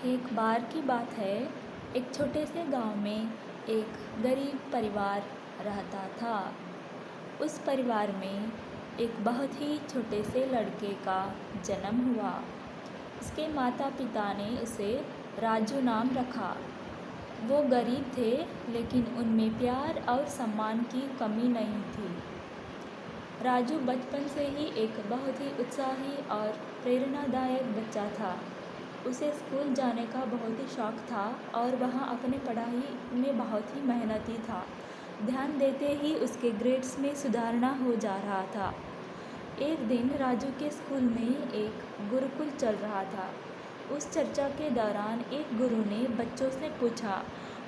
एक बार की बात है। एक छोटे से गांव में एक गरीब परिवार रहता था। उस परिवार में एक बहुत ही छोटे से लड़के का जन्म हुआ। उसके माता पिता ने उसे राजू नाम रखा। वो गरीब थे, लेकिन उनमें प्यार और सम्मान की कमी नहीं थी। राजू बचपन से ही एक बहुत ही उत्साही और प्रेरणादायक बच्चा था। उसे स्कूल जाने का बहुत ही शौक़ था और वह अपने पढ़ाई में बहुत ही मेहनती था। ध्यान देते ही उसके ग्रेड्स में सुधारना हो जा रहा था। एक दिन राजू के स्कूल में एक गुरुकुल चल रहा था। उस चर्चा के दौरान एक गुरु ने बच्चों से पूछा,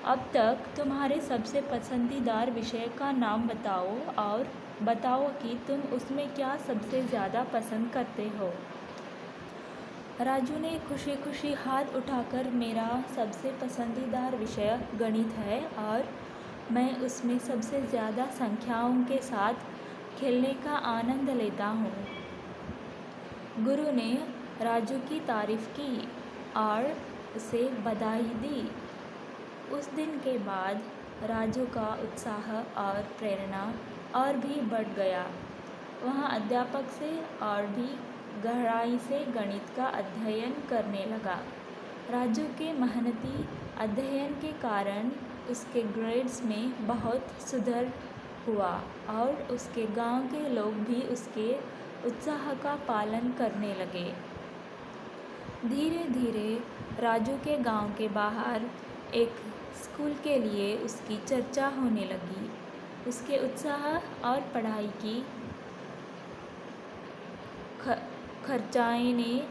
अब तक तुम्हारे सबसे पसंदीदार विषय का नाम बताओ और बताओ कि तुम उसमें क्या सबसे ज़्यादा पसंद करते हो। राजू ने खुशी खुशी हाथ उठाकर, मेरा सबसे पसंदीदार विषय गणित है और मैं उसमें सबसे ज़्यादा संख्याओं के साथ खेलने का आनंद लेता हूँ। गुरु ने राजू की तारीफ़ की और उसे बधाई दी। उस दिन के बाद राजू का उत्साह और प्रेरणा और भी बढ़ गया। वह अध्यापक से और भी गहराई से गणित का अध्ययन करने लगा। राजू के मेहनती अध्ययन के कारण उसके ग्रेड्स में बहुत सुधार हुआ और उसके गांव के लोग भी उसके उत्साह का पालन करने लगे। धीरे धीरे राजू के गांव के बाहर एक स्कूल के लिए उसकी चर्चा होने लगी। उसके उत्साह और पढ़ाई की खर्चाई ने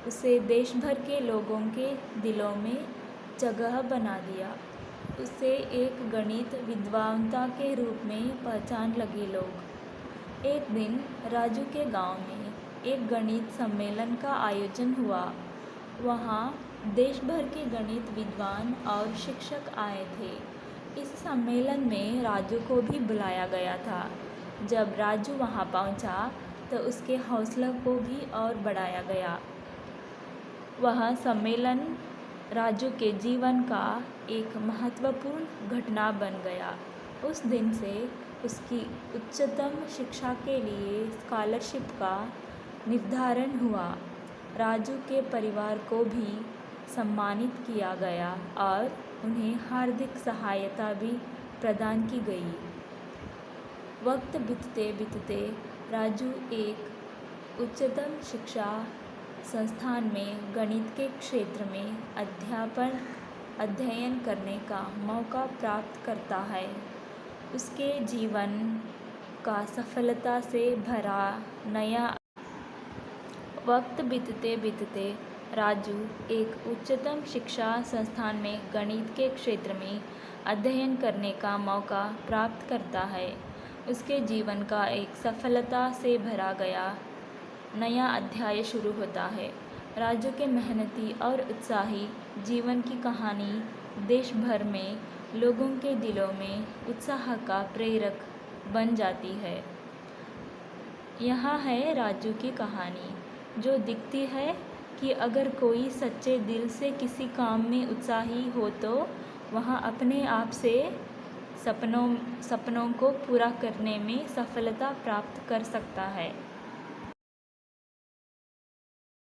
उसे देश भर के लोगों के दिलों में जगह बना दिया। उसे एक गणित विद्वानता के रूप में पहचान लगे लोग। एक दिन राजू के गांव में एक गणित सम्मेलन का आयोजन हुआ। वहां देश भर के गणित विद्वान और शिक्षक आए थे। इस सम्मेलन में राजू को भी बुलाया गया था। जब राजू वहां पहुंचा तो उसके हौसलों को भी और बढ़ाया गया। वह सम्मेलन राजू के जीवन का एक महत्वपूर्ण घटना बन गया। उस दिन से उसकी उच्चतम शिक्षा के लिए स्कॉलरशिप का निर्धारण हुआ। राजू के परिवार को भी सम्मानित किया गया और उन्हें हार्दिक सहायता भी प्रदान की गई। वक्त बीतते बीतते राजू एक उच्चतम शिक्षा संस्थान में गणित के क्षेत्र में अध्ययन करने का मौका प्राप्त करता है। उसके जीवन का सफलता से भरा नया। वक्त बीतते बीतते राजू एक उच्चतम शिक्षा संस्थान में गणित के क्षेत्र में अध्ययन करने का मौका प्राप्त करता है। उसके जीवन का एक सफलता से भरा गया नया अध्याय शुरू होता है। राजू के मेहनती और उत्साही जीवन की कहानी देश भर में लोगों के दिलों में उत्साह का प्रेरक बन जाती है। यहाँ है राजू की कहानी, जो दिखती है कि अगर कोई सच्चे दिल से किसी काम में उत्साही हो तो वह अपने आप से सपनों को पूरा करने में सफलता प्राप्त कर सकता है।